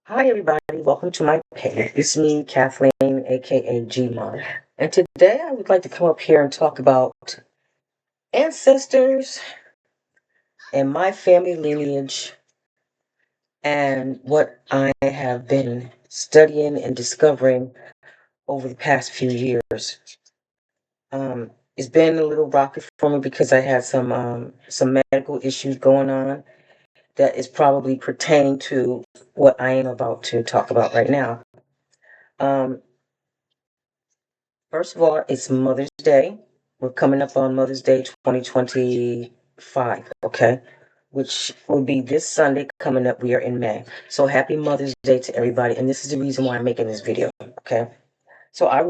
Hi, everybody. Welcome to my page. It's me, Kathleen, aka G-Mom. And today I would like to come up here and talk about ancestors and my family lineage and what I have been studying and discovering over the past few years. It's been a little rocky for me because I had some medical issues going on that is probably pertaining to what I am about to talk about right now. Um, First of all, it's Mother's Day. We're coming up on Mother's Day 2025, okay? Which will be this Sunday coming up. We are in May. So happy Mother's Day to everybody. And this is the reason why I'm making this video, okay? So I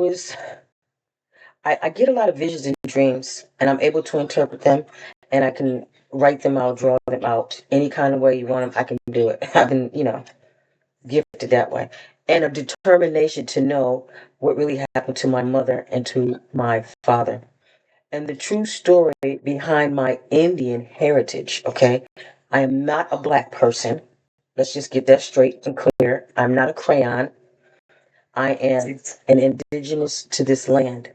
get a lot of visions and dreams, and I'm able to interpret them, and I can write them out, draw them out, any kind of way you want them, I can do it. I've been, gifted that way. And a determination to know what really happened to my mother and to my father. And the true story behind my Indian heritage, okay? I am not a black person. Let's just get that straight and clear. I'm not a crayon. I am an indigenous to this land,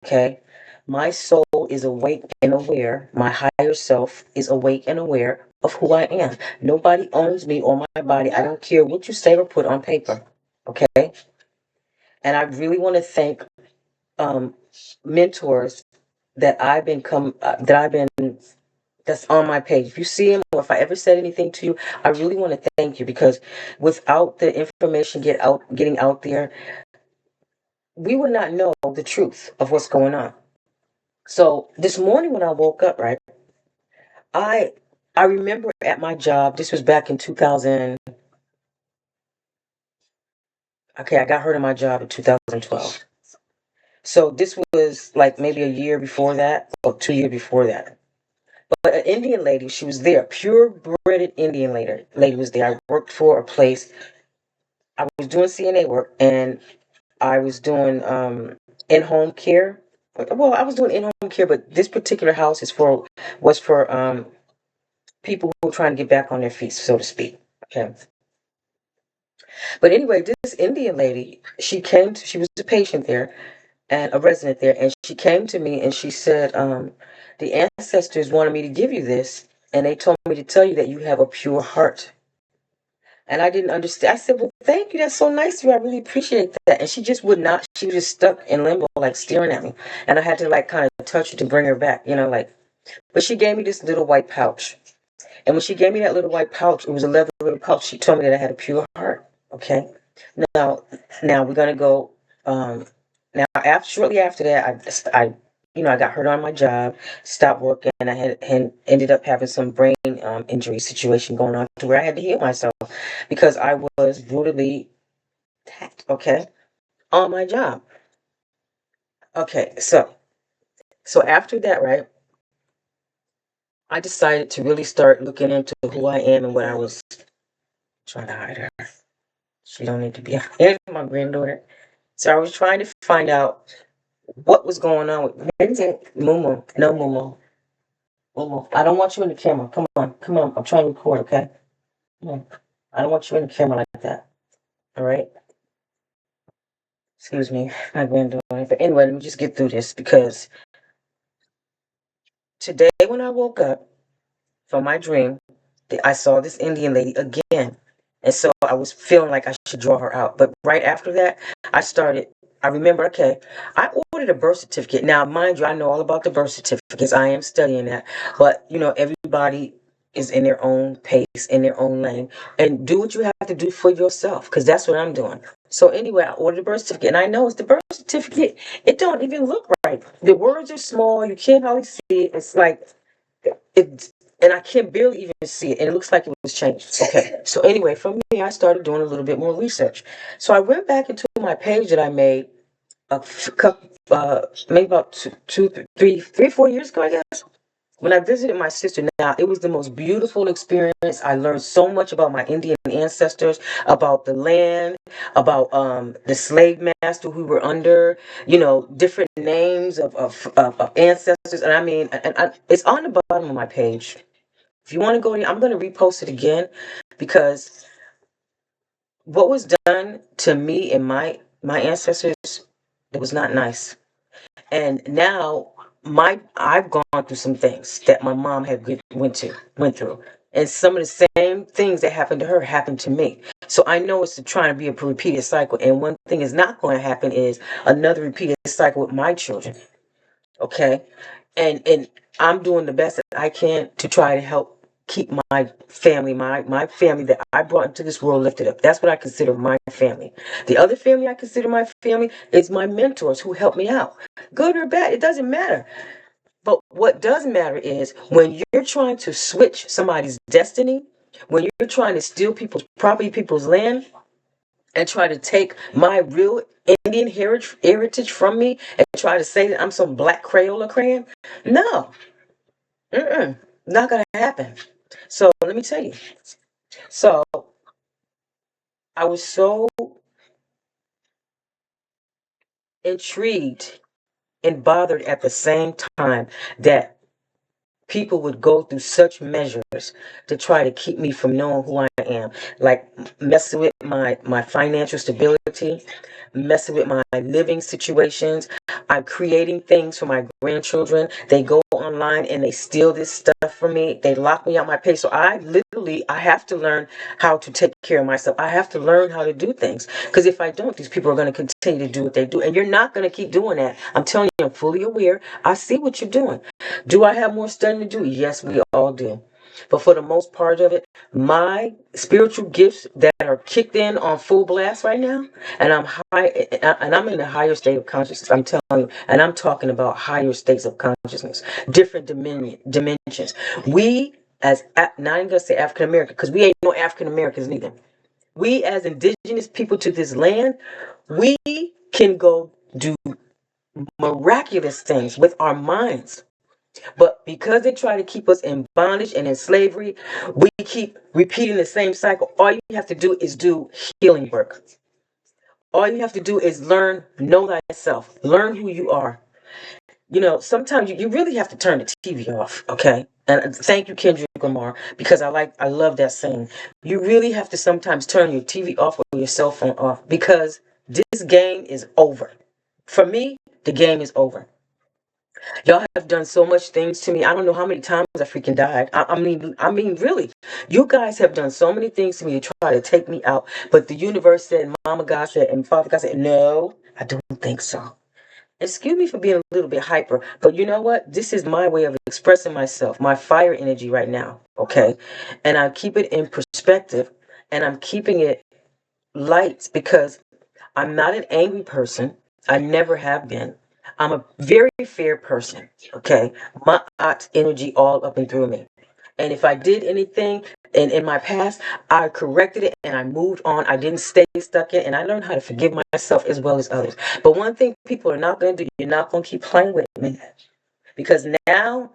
okay? My soul is awake and aware. My higher self is awake and aware of who I am. Nobody owns me or my body. I don't care what you say or put on paper, okay? And I really want to thank um, mentors that I've been that's on my page. If you see them or if I ever said anything to you, I really want to thank you because without the information getting out there, we would not know the truth of what's going on. So this morning when I woke up, right, I I remember at my job, this was back in 2000. Okay, I got hurt on my job in 2012. So this was like maybe a year before that or 2 years before that. But an Indian lady, she was there, purebred Indian lady was there. I worked for a place. I was doing CNA work and I was doing in-home care. Well, I was doing in-home care, but this particular house was for people who were trying to get back on their feet, so to speak. Okay. But anyway, this Indian lady, she was a patient there and a resident there, and she came to me and she said, the ancestors wanted me to give you this, and they told me to tell you that you have a pure heart. And I didn't understand. I said, well, thank you. That's so nice of you. I really appreciate that. And she just would not, she was just stuck in limbo, like staring at me. And I had to like kind of touch her to bring her back, like, but she gave me this little white pouch. And when she gave me that little white pouch, it was a leather little pouch. She told me that I had a pure heart. Okay. Now, now we're going to go, now shortly after that, I got hurt on my job, stopped working, and ended up having some brain injury situation going on to where I had to heal myself because I was brutally attacked, okay, on my job. Okay, so after that, right, I decided to really start looking into who I am and what I was trying to hide her. She don't need to be out here, my granddaughter. So I was trying to find out what was going on with Mumu. No, Mumu. Mumu. I don't want you in the camera. Come on. Come on. I'm trying to record, okay? Come on. I don't want you in the camera like that. All right? Excuse me, my granddaughter. But anyway, let me just get through this because today when I woke up from my dream, I saw this Indian lady again. And so I was feeling like I should draw her out. But right after that, I remember, okay, I ordered a birth certificate. Now, mind you, I know all about the birth certificates. I am studying that. But, everybody is in their own pace, in their own lane. And do what you have to do for yourself, because that's what I'm doing. So anyway, I ordered a birth certificate. And I know it's the birth certificate. It don't even look right. The words are small. You can't hardly see it. It's like it, and I can barely even see it, and it looks like it was changed. Okay, so anyway, from me, I started doing a little bit more research. So I went back into my page that I made maybe about 4 years ago, I guess. When I visited my sister, now it was the most beautiful experience. I learned so much about my Indian ancestors, about the land, about the slave master who we were under, different names of ancestors. And I mean, it's on the bottom of my page. If you want to go in, I'm going to repost it again because what was done to me and my ancestors, it was not nice. And now my I've gone through some things that my mom went through. And some of the same things that happened to her happened to me. So I know it's trying to be a repeated cycle. And one thing is not going to happen is another repeated cycle with my children. Okay. And I'm doing the best that I can to try to help keep my family that I brought into this world lifted up. That's what I consider my family. The other family I consider my family is my mentors who helped me out. Good or bad, it doesn't matter. But what does matter is when you're trying to switch somebody's destiny, when you're trying to steal people's property, people's land, and try to take my real Indian heritage from me and try to say that I'm some black Crayola crayon. No, not gonna happen. So let me tell you. So I was so intrigued and bothered at the same time that people would go through such measures to try to keep me from knowing who I am, like messing with my financial stability, messing with my living situations. I'm creating things for my grandchildren. They go online and they steal this stuff from me. They lock me out my pay. So I have to learn how to take care of myself. I have to learn how to do things. Because if I don't, these people are going to continue to do what they do. And you're not going to keep doing that. I'm telling you, I'm fully aware. I see what you're doing. Do I have more studying to do? Yes, we all do. But for the most part of it, my spiritual gifts that are kicked in on full blast right now, and I'm high, and I'm in a higher state of consciousness. I'm telling you, and I'm talking about higher states of consciousness, different dimensions. We, as not even gonna say African American, because we ain't no African Americans neither. We, as indigenous people to this land, we can go do miraculous things with our minds. But because they try to keep us in bondage and in slavery, we keep repeating the same cycle. All you have to do is do healing work. All you have to do is know thyself, learn who you are. Sometimes you really have to turn the TV off, okay? And thank you, Kendrick Lamar, because I love that saying. You really have to sometimes turn your TV off or your cell phone off because this game is over. For me, the game is over. Y'all have done so much things to me. I don't know how many times I freaking died. I mean, really, you guys have done so many things to me to try to take me out. But the universe said, Mama God said, and Father God said, no, I don't think so. Excuse me for being a little bit hyper, but you know what? This is my way of expressing myself, my fire energy right now. Okay, and I keep it in perspective, and I'm keeping it light because I'm not an angry person. I never have been. I'm a very fair person. Okay. My aunt's energy all up and through me. And if I did anything in my past, I corrected it and I moved on. I didn't stay stuck in, and I learned how to forgive myself as well as others. But one thing people are not going to do, you're not going to keep playing with me. Because now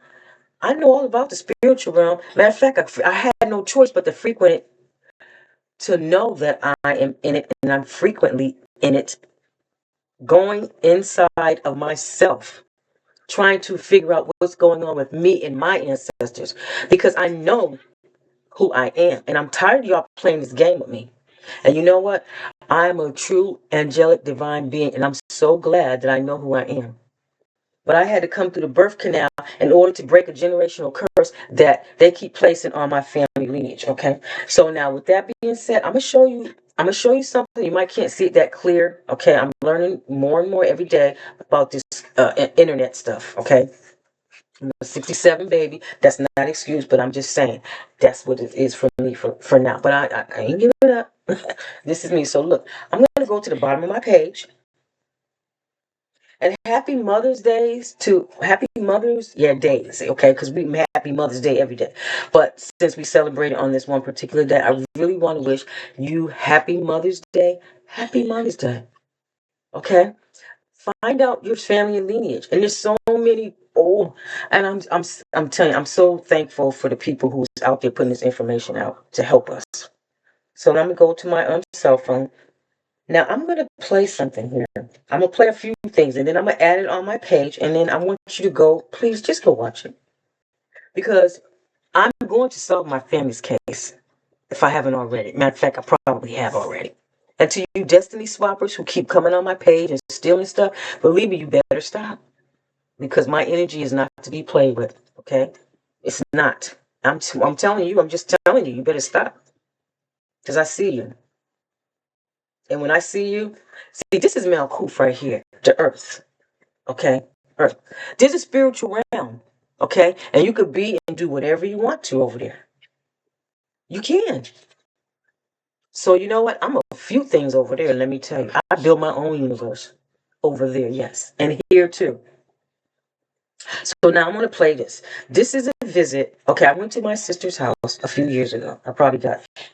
I know all about the spiritual realm. Matter of fact, I had no choice but to frequent it to know that I am in it and I'm frequently in it, going inside of myself, trying to figure out what's going on with me and my ancestors because I know who I am and I'm tired of y'all playing this game with me. And you know what? I am a true angelic divine being and I'm so glad that I know who I am. But I had to come through the birth canal in order to break a generational curse that they keep placing on my family lineage. Okay. So now with that being said, I'm gonna show you something. You might can't see it that clear. Okay. I'm learning more and more every day about this internet stuff. Okay. I'm a 67 baby. That's not an excuse, but I'm just saying that's what it is for me for now. But I ain't giving up. This is me. So look, I'm gonna go to the bottom of my page. And happy Mother's, yeah, days, okay? Because we happy Mother's Day every day. But since we celebrated on this one particular day, I really want to wish you happy Mother's Day. Happy Mother's Day, okay? Find out your family and lineage. And there's so many, and I'm telling you, I'm so thankful for the people who's out there putting this information out to help us. So now I'm going to go to my cell phone. Now I'm going to play something here. I'm going to play a few things and then I'm going to add it on my page and then I want you to go, please just go watch it. Because I'm going to solve my family's case if I haven't already. Matter of fact, I probably have already. And to you destiny swappers who keep coming on my page and stealing stuff, believe me, you better stop. Because my energy is not to be played with, okay? It's not. I'm telling you, I'm just telling you, you better stop. Because I see you. And when I see you, see, this is Malkuth right here, the earth, okay? Earth. There's a spiritual realm, okay? And you could be and do whatever you want to over there. You can. So you know what? I'm a few things over there, let me tell you. I build my own universe over there, yes. And here too. So now I'm going to play this. This is a visit. Okay, I went to my sister's house a few years ago. I probably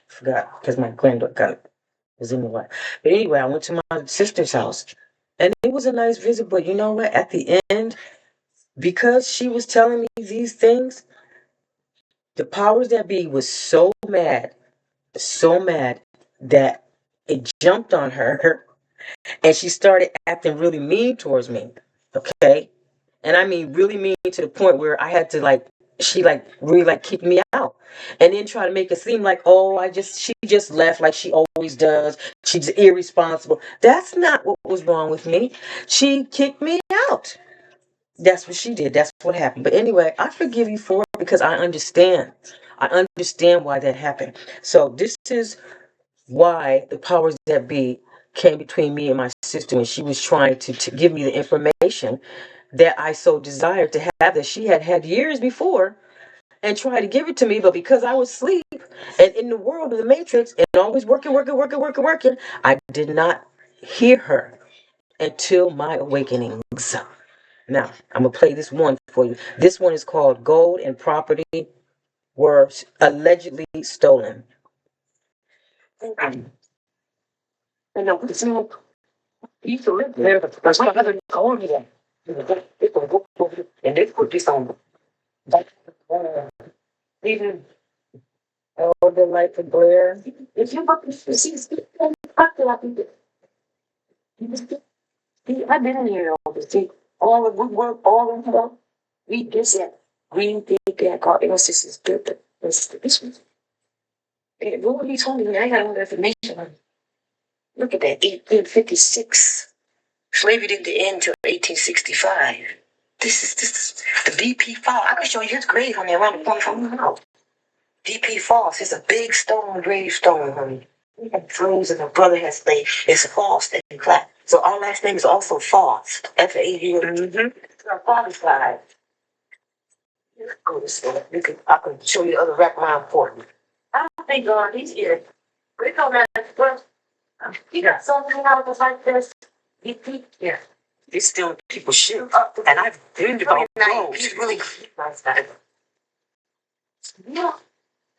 forgot because my granddaughter was in the way. But anyway, I went to my sister's house. And it was a nice visit, but you know what? At the end, because she was telling me these things, the powers that be was so mad that it jumped on her and she started acting really mean towards me. Okay? And I mean really mean to the point where I had to she really kick me out. And then try to make it seem like, oh, she just left like she always does. She's irresponsible. That's not what was wrong with me. She kicked me out. That's what she did. That's what happened. But anyway, I forgive you for it because I understand. I understand why that happened. So this is why the powers that be came between me and my sister when she was trying to give me the information that I so desired to have that she had had years before and tried to give it to me. But because I was asleep and in the world of the matrix and always working, I did not hear her until my awakenings. Now, I'm going to play this one for you. This one is called Gold and Property Were Allegedly Stolen. And now, he used to live there. That's why I didn't go over there. And they put this on. Even the light for Blair. If you look, you see, I've been in here all the see all the good work, all of them. We just said green thing that called innocence is good. This was what he told me. I got all the information on it. Look at that, 1856. Slavery didn't end till 1865. This is the BP Falls. I can show you his grave on there around the corner from my house. BP Falls is a big stone gravestone, honey. We have dreams and my brother has laid. It's Falls and Clap. So our last name is also Falls. F-A-U. It's our father's side. Let's go this way. I can show you the other background for you. I don't think he's here. We come at first. You got something out of like this. BP? Yeah. It's still people shit. And I've dreamed about gold. He's really nice guy. Yeah.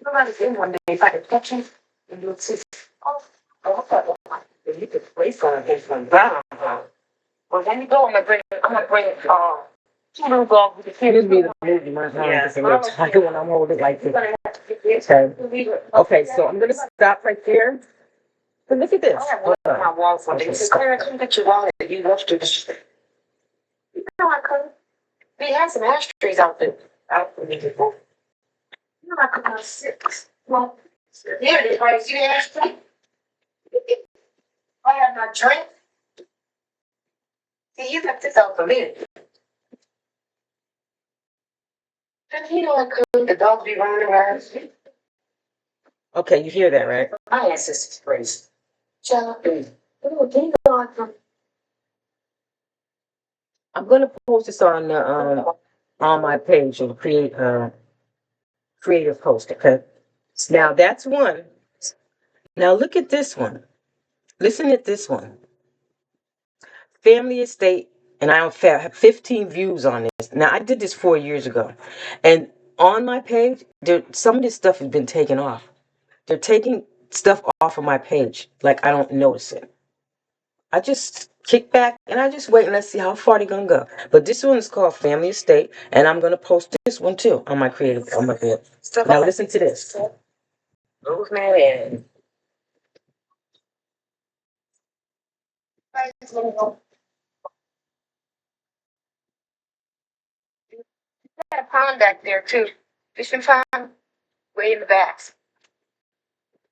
Somebody's in one day if I could catch him and you'll see. I thought you could play for him from down. Well, when you go, I'm gonna bring two little dogs with the kids. This be the movie, my time. Yeah. It's a little tight when I'm holding like this. Okay. Okay, so I'm gonna stop right there. But look at this. My wall for this. Claire, I couldn't get your wallet. You left it. No, I couldn't. We had some ashtrays out there. Out for me before. No, I could have 6. Well, here it is. Right, see the ashtray? I have my drink. See, you left this out for me. And you know I couldn't. The dogs be running around. Okay, you hear that, right? My ancestors praise. Child, oh, thank God for. I'm gonna post this on my page and create a creative post. Okay. Now that's one. Now look at this one. Listen at this one. Family estate, and I have 15 views on this. Now I did this 4 years ago, and on my page, some of this stuff has been taken off. They're taking stuff off of my page, like I don't notice it. I just kick back and I just wait and let's see how far they're gonna go. But this one is called Family Estate, and I'm gonna post this one too on my creative on my page. Now listen to this. Rosemary. Got a pond back there too. Fishing pond, way in the back.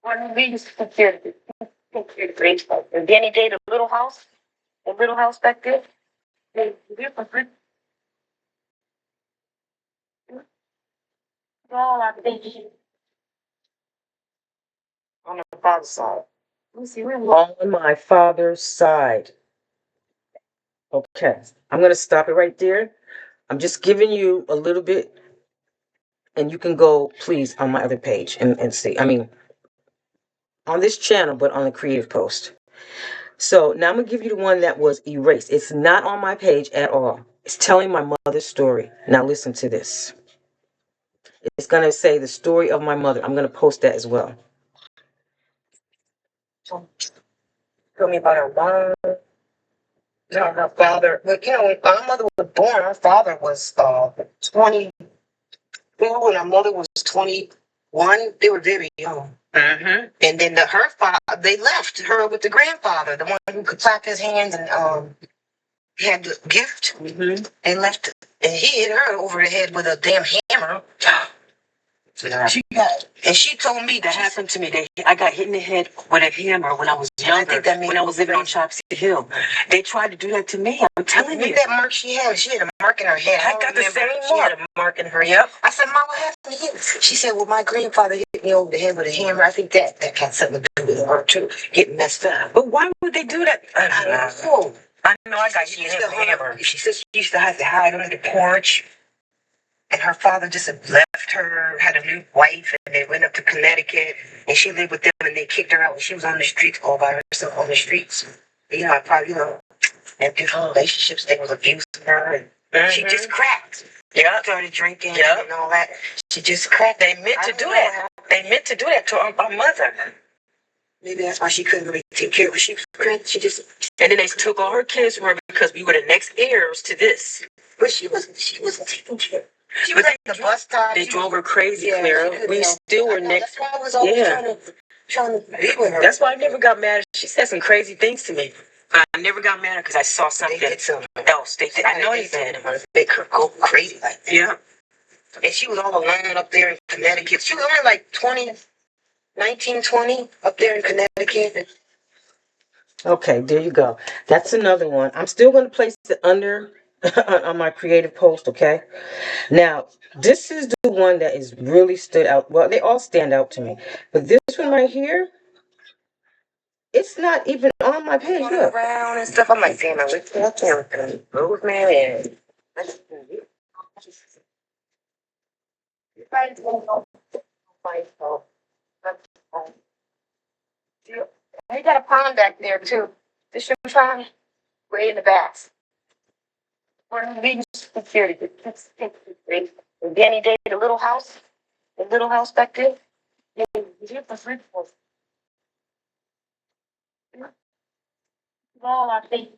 One of these security. And Danny Day, the little house back there. All I think on my father's side. Let me see, we're on my father's side. Okay, I'm gonna stop it right there. I'm just giving you a little bit, and you can go, please, on my other page and see. I mean, on this channel, but on the creative post. So now I'm gonna give you the one that was erased. It's not on my page at all. It's telling my mother's story. Now listen to this. It's gonna say the story of my mother. I'm gonna post that as well. Tell me about her mom. No, her father. But when my mother was born, her father was 20. When our mother was 21, they were very young. And then her father, they left her with the grandfather, the one who could clap his hands and had the gift. They left, and he hit her over the head with a damn hammer. She told me that happened to me. I got hit in the head with a hammer when I was younger. I think that when I was living on Chopsy Hill. They tried to do that to me. I'm telling you. That mark she had a mark in her head. I got the same mark. She had a mark in her head. Yep. I said, Mama, what happened to you? She said, well, my grandfather hit me over the head with a hammer. I think that had something to do with her, too. Getting messed up. But why would they do that? I don't know. I know I got hit in the head with a hammer. She said she used to have to hide under the porch. And her father just left her, had a new wife, and they went up to Connecticut, and she lived with them, and they kicked her out when she was on the streets, all by herself on the streets. I probably, and different relationships, they was abusing her, and she just cracked. Yeah. Started drinking and all that. She just cracked. They meant to do that. They meant to do that to our mother. Maybe that's why she couldn't really take care of her. She was cracked. And then they took all her kids from her because we were the next heirs to this. But she wasn't taking care. She was at the bus stop. They drove her crazy, Clara. We still were next. That's why I was always trying to be with her. That's why I never got mad. She said some crazy things to me. But I never got mad because I saw something else. I know they did. Make her go crazy like that. Yeah. And she was all alone up there in Connecticut. She was only like 19, 20 up there in Connecticut. Okay, there you go. That's another one. I'm still going to place it under on my creative post, okay? Now, this is the one that is really stood out. Well, they all stand out to me. But this one right here, it's not even on my page. Look. Around and stuff. I'm like, damn, I can't move, man. They got a pond back there, too. The shrimp pond, way in the back. We're leaving security. And Danny Day, the little house back there. All I think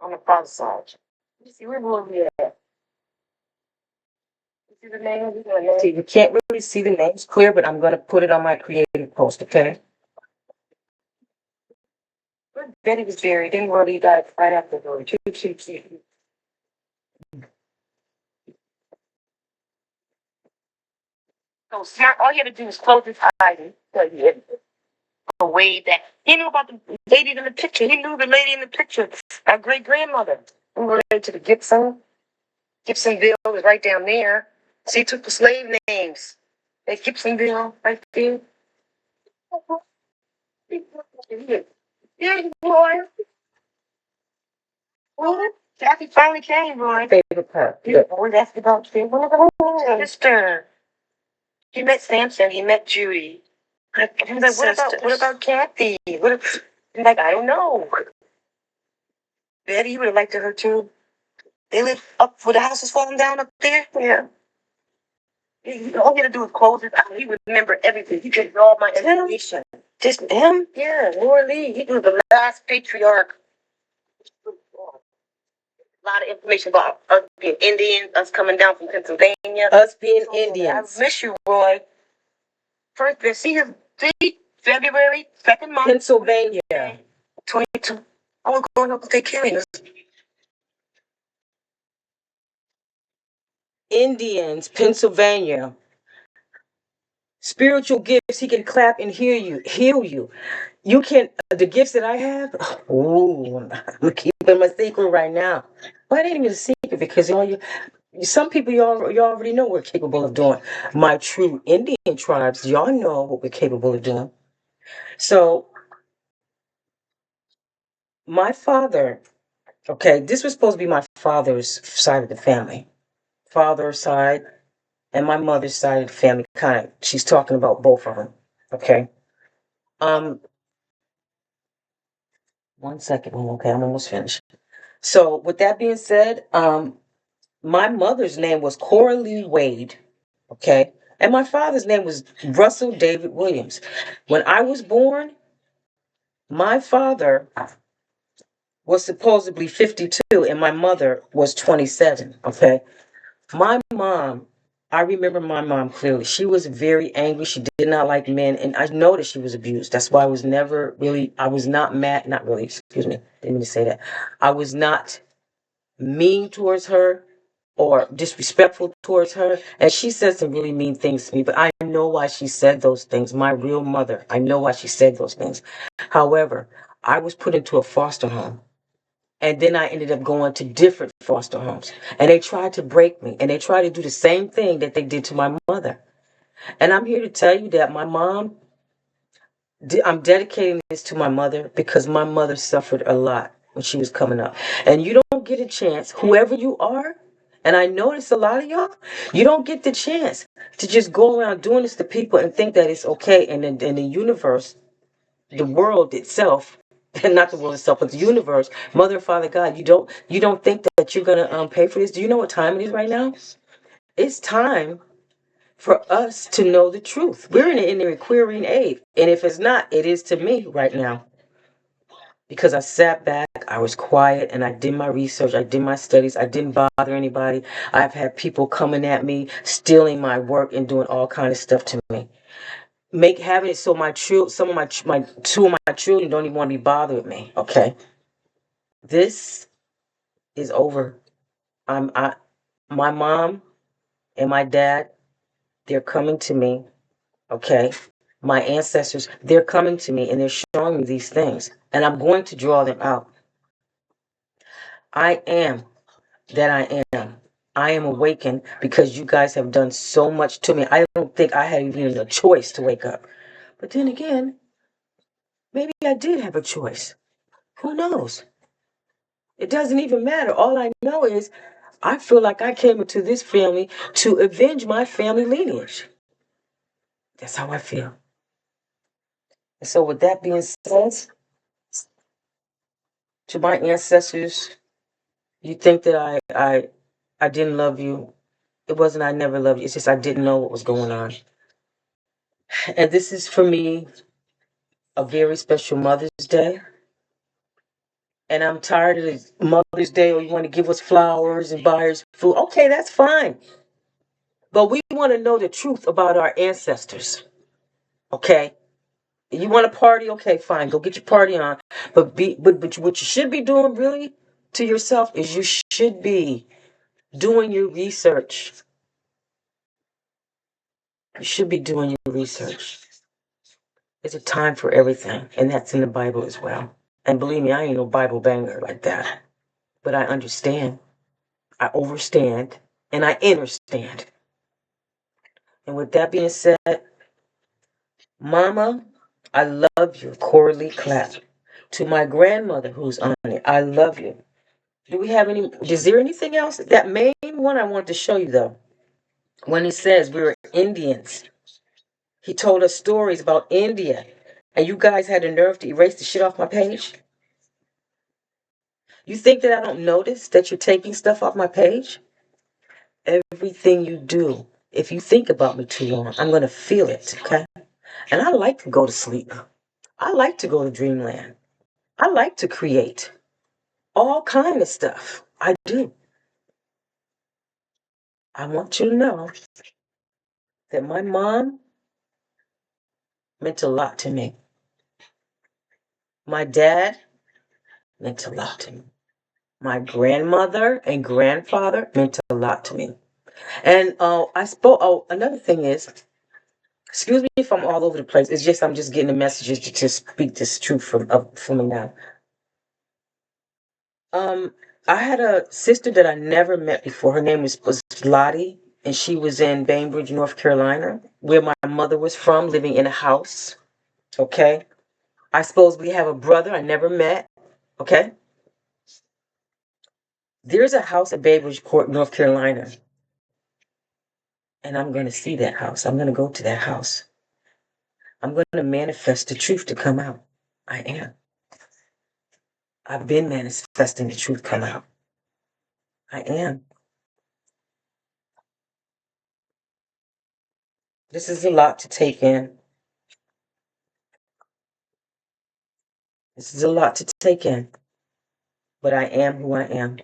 on the front side. You see, we're moving at. You see the names? See, you can't really see the names clear, but I'm going to put it on my creative post, okay? Betty was buried. Didn't really die right after the two. So smart. All you had to do is close his eyes and tell you way back. He knew about the lady in the picture. He knew the lady in the picture. Our great grandmother. We were related to the Gibson. Gibsonville was right down there. She took the slave names. At Gibsonville, right there. Yeah, boy. What? Kathy finally came, boy. Favorite part. Yeah, boy, that's about sister. He met Samson. He met Judy. He was like, what about Kathy? Like, I don't know. Betty, you would have liked her too. They live up where the house is falling down up there. Yeah. All he had to do was close his eyes. He would remember everything. He could all my information. Just him? Yeah, Laura Lee. He was the last patriarch. A lot of information about us being Indians, us coming down from Pennsylvania. Us being Indians. I miss you, Roy. First, see his February, 2nd month. Pennsylvania. 22. I was going up to take care of us. Indians, Pennsylvania. Spiritual gifts, he can clap and heal you. You can, the gifts that I have, oh, I'm keeping my secret right now. But it ain't even a secret because some people you already know we're capable of doing. My true Indian tribes, y'all know what we're capable of doing. So my father, okay, this was supposed to be my father's side of the family. Father's side and my mother's side of the family, kind of, she's talking about both of them. Okay. Um, 1 second. Okay, I'm almost finished. So with that being said, my mother's name was Coralie Wade. Okay. And my father's name was Russell David Williams. When I was born, my father was supposedly 52 and my mother was 27. Okay. My mom, I remember my mom clearly. She was very angry. She did not like men. And I know that she was abused. That's why I was not mad, not really, excuse me, didn't mean to say that. I was not mean towards her or disrespectful towards her. And she said some really mean things to me, but I know why she said those things. My real mother, I know why she said those things. However, I was put into a foster home. And then I ended up going to different foster homes. And they tried to break me. And they tried to do the same thing that they did to my mother. And I'm here to tell you that I'm dedicating this to my mother because my mother suffered a lot when she was coming up. And you don't get a chance, whoever you are, and I notice a lot of y'all, you don't get the chance to just go around doing this to people and think that it's okay. And in the universe, the world itself, and not the world itself, but the universe, Mother and Father God, you don't think that you're gonna pay for this. Do you know what time it is right now? It's time for us to know the truth. We're in the querying age, and if it's not, it is to me right now because I sat back, I was quiet, and I did my research, I did my studies, I didn't bother anybody. I've had people coming at me, stealing my work, and doing all kind of stuff to me. Having it so some of my two of my children don't even want to be bothered with me. Okay, this is over. I my mom and my dad, they're coming to me. Okay, my ancestors, they're coming to me and they're showing me these things, and I'm going to draw them out. I am that I am. I am awakened because you guys have done so much to me. I don't think I had even a choice to wake up. But then again, maybe I did have a choice. Who knows? It doesn't even matter. All I know is I feel like I came into this family to avenge my family lineage. That's how I feel. And so, with that being said, to my ancestors, you think that I didn't love you. It wasn't I never loved you. It's just I didn't know what was going on. And this is for me a very special Mother's Day. And I'm tired of this Mother's Day, or you want to give us flowers and buy us food. Okay, that's fine. But we want to know the truth about our ancestors. Okay? You want to party? Okay, fine. Go get your party on. But what you should be doing really to yourself is you should be doing your research. You should be doing your research. There's a time for everything, and that's in the Bible as well. And believe me, I ain't no Bible banger like that. But I understand, I overstand, and I understand. And with that being said, Mama, I love you, Coralie Clapp. To my grandmother who's on it, I love you. Is there anything else? That main one I want to show you though. When he says we were Indians, he told us stories about India. And you guys had the nerve to erase the shit off my page? You think that I don't notice that you're taking stuff off my page? Everything you do, if you think about me too long, I'm going to feel it, okay? And I like to go to sleep. I like to go to dreamland. I like to create all kind of stuff. I do. I want you to know that my mom meant a lot to me. My dad meant a lot to me. My grandmother and grandfather meant a lot to me. And I spoke. Oh, another thing is, Excuse me if I'm all over the place. It's just I'm just getting the messages to just speak this truth from up for me now. Um, I had a sister that I never met before. Her name was Lottie, and she was in Bainbridge, North Carolina, where my mother was from, living in a house. Okay. I suppose we have a brother I never met. Okay. There's a house at Bainbridge Court, North Carolina, and I'm going to see that house. I'm going to go to that house. I'm going to manifest the truth to come out. I am. I've been manifesting the truth come out. I am. This is a lot to take in. This is a lot to take in. But I am who I am.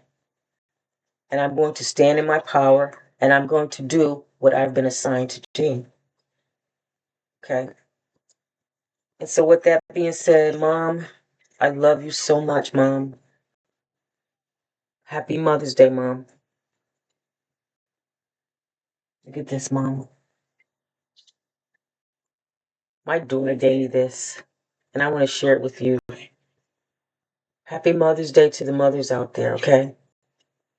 And I'm going to stand in my power, and I'm going to do what I've been assigned to do. Okay? And so, with that being said, Mom, I love you so much, Mom. Happy Mother's Day, Mom. Look at this, Mom. My daughter gave me this, and I want to share it with you. Happy Mother's Day to the mothers out there, okay?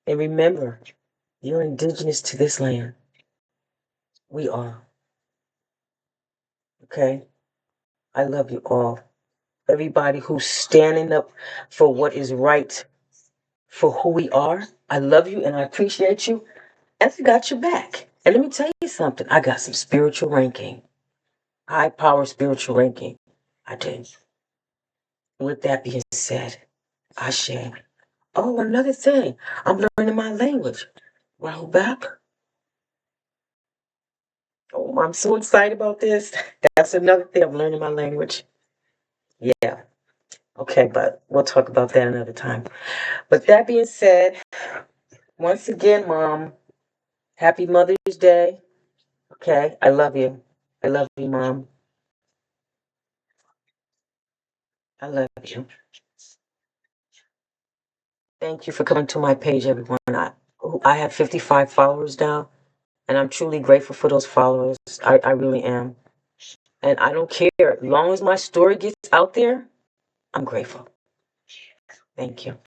And remember, you're indigenous to this land. We are, okay? I love you all. Everybody who's standing up for what is right, for who we are. I love you and I appreciate you. And I got your back. And let me tell you something. I got some spiritual ranking. High power spiritual ranking. I do. With that being said, Ashe. Oh, another thing. I'm learning my language. Rahubab. Oh, I'm so excited about this. That's another thing. I'm learning my language. Yeah. Okay, but we'll talk about that another time. But that being said, once again, Mom, happy Mother's Day. Okay, I love you. I love you, Mom. I love you. Thank you for coming to my page, everyone. I have 55 followers now, and I'm truly grateful for those followers. I really am. And I don't care. As long as my story gets out there, I'm grateful. Thank you.